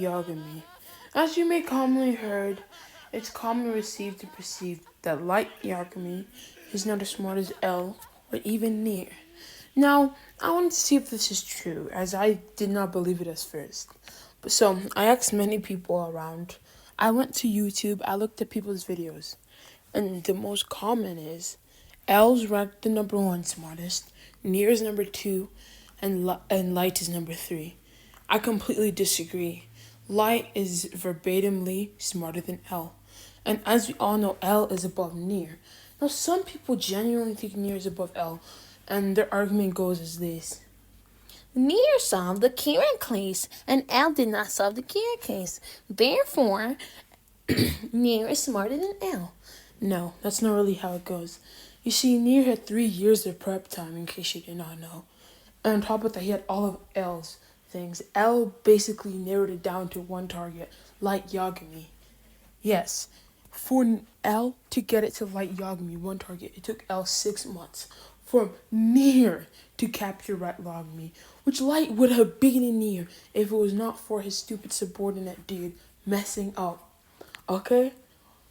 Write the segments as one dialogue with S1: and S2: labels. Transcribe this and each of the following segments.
S1: Yagami. As you may commonly heard, it's commonly received and perceived that light Yagami is not as smart as L or even near. Now, I wanted to see if this is true, as I did not believe it at first. So, I asked many people around. I went to YouTube, I looked at people's videos, and the most common is L's ranked the number one smartest, near is number two, and light is number three. I completely disagree. Light is verbatimly smarter than L. And as we all know, L is above near. Now, some people genuinely think near is above L, and their argument goes as this.
S2: Near solved the Kira case, and L did not solve the Kira case. Therefore, Near is smarter than L.
S1: No, that's not really how it goes. You see, Near had 3 years of prep time, in case you did not know. And on top of that, he had all of L's things. L basically narrowed it down to one target, Light Yagami. Yes, for L to get it to Light Yagami, one target, it took L 6 months. For Near to capture Light Yagami, which Light would have beaten Near if it was not for his stupid subordinate dude messing up. Okay?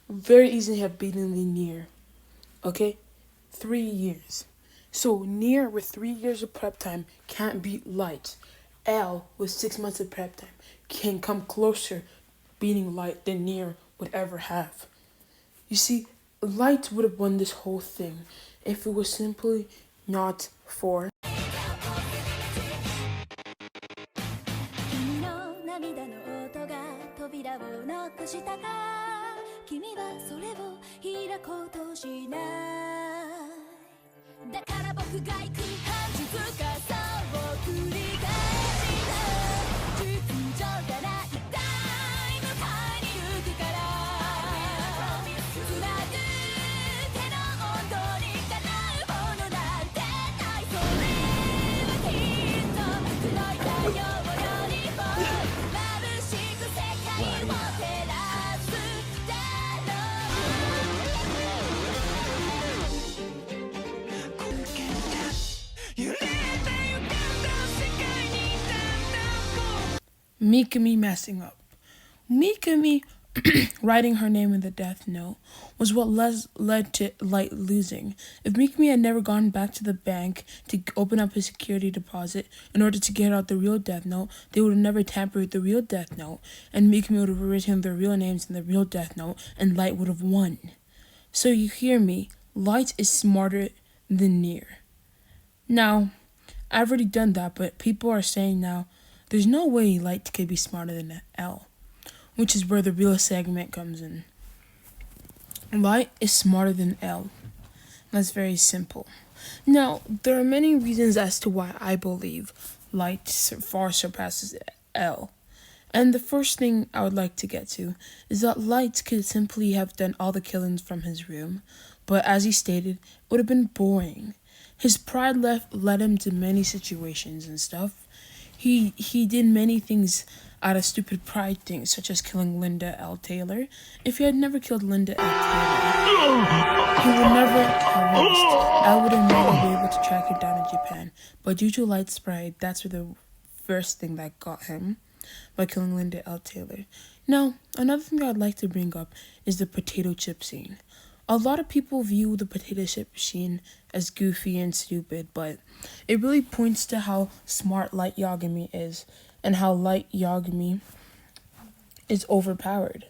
S1: Very easily have beaten the Near. Okay? 3 years. So Near with 3 years of prep time can't beat Light. L with 6 months of prep time can come closer beating Light than Near would ever have. You see, Light would have won this whole thing if it was simply not for
S3: 君の涙の音が扉をノックしたか君はそれを開こうとしないだから僕が行く恥ずかさを繰り返した順調じゃないタイム買いに行くからつなぐ手の温度にかなうものなんてないそれはきっと黒い太陽よりも眩しく世界を照らすだろう揺れた予感の世界にだんだんこう
S1: Mikami messing up. Mikami writing her name in the death note was what led to Light losing. If Mikami had never gone back to the bank to open up his security deposit in order to get out the real death note, they would have never tampered with the real death note, and Mikami would have written their real names in the real death note, and Light would have won. So you hear me, Light is smarter than Near. Now, I've already done that, but people are saying now, there's no way Light could be smarter than L, which is where the real segment comes in. Light is smarter than L. That's very simple. Now, there are many reasons as to why I believe Light far surpasses L. And the first thing I would like to get to is that Light could simply have done all the killings from his room, but as he stated, it would have been boring. His pride led him to many situations and stuff. He did many things out of stupid pride things, such as killing Linda L. Taylor. If he had never killed Linda L. Taylor, he would never have lost. I would have never been able to track him down in Japan. But due to Light's pride, that's where the first thing that got him, by killing Linda L. Taylor. Now, another thing I'd like to bring up is the potato chip scene. A lot of people view the potato chip scene as goofy and stupid, but it really points to how smart Light Yagami is and how Light Yagami is overpowered.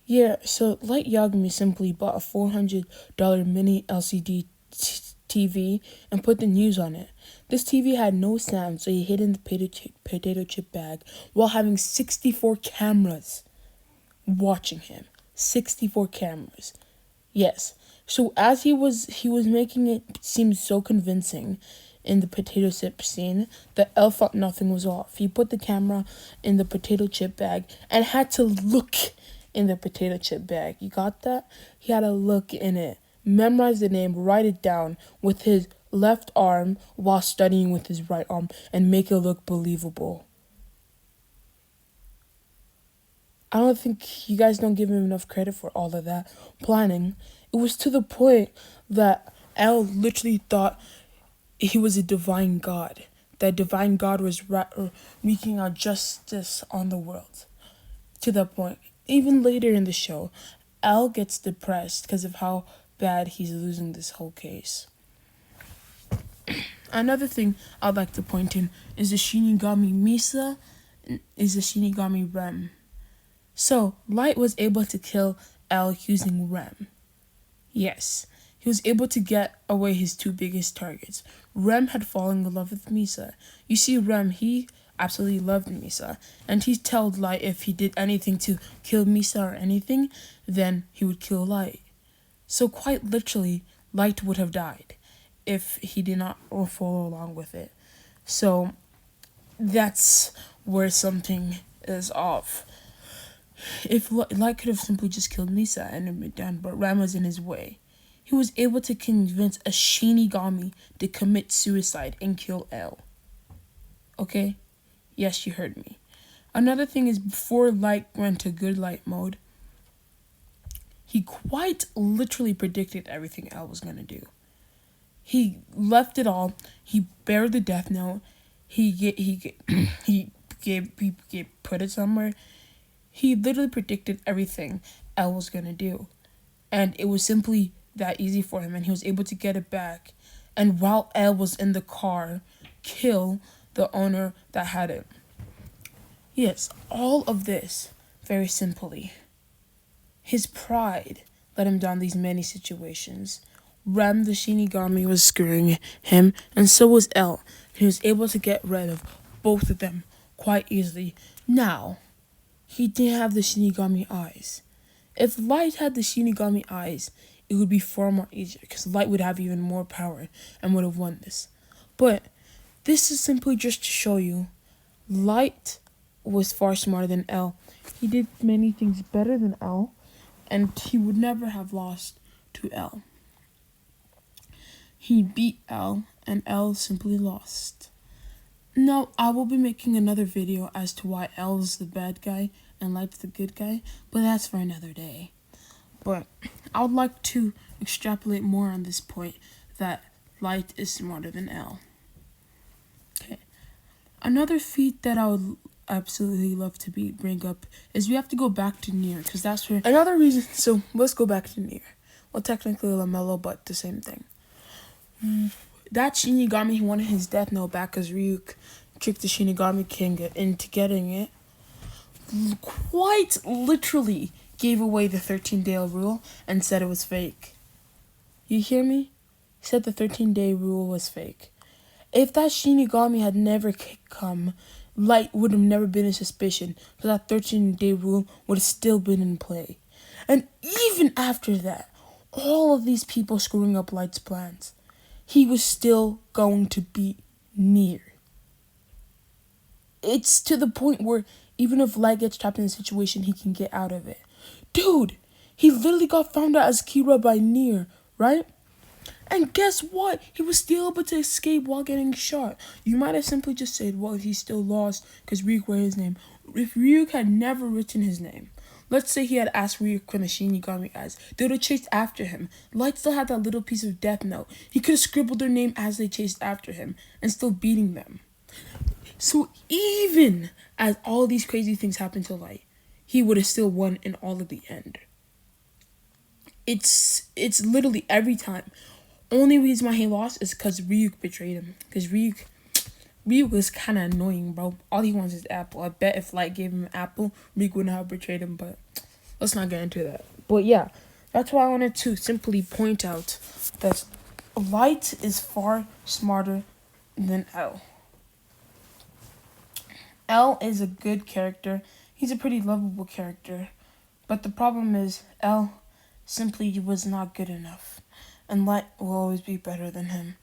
S1: Yeah, so Light Yagami simply bought a $400 mini LCD TV and put the news on it. This TV had no sound, so he hid in the potato chip bag while having 64 cameras watching him. 64 cameras. Yes. So as he was making it seem so convincing in the potato chip scene that L thought nothing was off. He put the camera in the potato chip bag and had to look in the potato chip bag. You got that? He had to look in it, memorize the name, write it down with his left arm while studying with his right arm and make it look believable. I don't think you guys don't give him enough credit for all of that planning. It was to the point that L literally thought he was a divine god. That divine god was wreaking out justice on the world. to the point. Even later in the show, L gets depressed because of how bad he's losing this whole case. Another thing I'd like to point in is the Shinigami Misa is the Shinigami Rem. So, Light was able to kill L using Rem. Yes, he was able to get away his two biggest targets. Rem had fallen in love with Misa. You see, Rem, he absolutely loved Misa, and he told Light if he did anything to kill Misa or anything, then he would kill Light. So quite literally, Light would have died if he did not follow along with it. So that's where something is off. If Light could have simply just killed Misa and been done, but Rem was in his way. He was able to convince a Shinigami to commit suicide and kill L. Okay? Yes, you heard me. Another thing is, before Light went to good Light mode, he quite literally predicted everything L was going to do. He left it all. He buried the Death Note. He put it somewhere. He literally predicted everything L was going to do. And it was simply that easy for him, and he was able to get it back. And while L was in the car, kill the owner that had it. Yes, all of this, very simply. His pride led him down these many situations. Rem, the Shinigami, was screwing him, and so was L. He was able to get rid of both of them quite easily. Now, he didn't have the Shinigami eyes. If Light had the Shinigami eyes, it would be far more easier, because Light would have even more power and would have won this. But this is simply just to show you, Light was far smarter than L. He did many things better than L, and he would never have lost to L. He beat L, and L simply lost. Now, I will be making another video as to why L is the bad guy and Light's the good guy, but that's for another day. But I would like to extrapolate more on this point that Light is smarter than L. Okay. Another feat that I would absolutely love to bring up is we have to go back to Nier, because that's where another reason. So let's go back to Nier. Well, technically Lamello, but the same thing. That Shinigami, he wanted his Death Note back because Ryuk tricked the Shinigami King into getting it. Quite literally gave away the 13-day rule and said it was fake. You hear me? He said the 13-day rule was fake. If that Shinigami had never come, Light would have never been in suspicion, so that 13-day rule would have still been in play. And even after that, all of these people screwing up Light's plans, he was still going to beat Nier. It's to the point where even if Light gets trapped in a situation, he can get out of it. Dude, he literally got found out as Kira by Nier, right? And guess what? He was still able to escape while getting shot. You might have simply just said, well, he's still lost because Ryuk wrote his name. If Ryuk had never written his name, let's say he had asked Ryuk when the Shinigami as, they would have chased after him. Light still had that little piece of Death Note. He could have scribbled their name as they chased after him and still beating them. So even as all these crazy things happened to Light, he would have still won in all of the end. It's literally every time. Only reason why he lost is because Ryuk betrayed him. Because Ryuk was kind of annoying, bro. All he wants is apple. I bet if Light gave him an apple, Ryuk wouldn't have betrayed him. But let's not get into that. But yeah, that's why I wanted to simply point out that Light is far smarter than L. L is a good character. He's a pretty lovable character. But the problem is L simply was not good enough. And Light will always be better than him.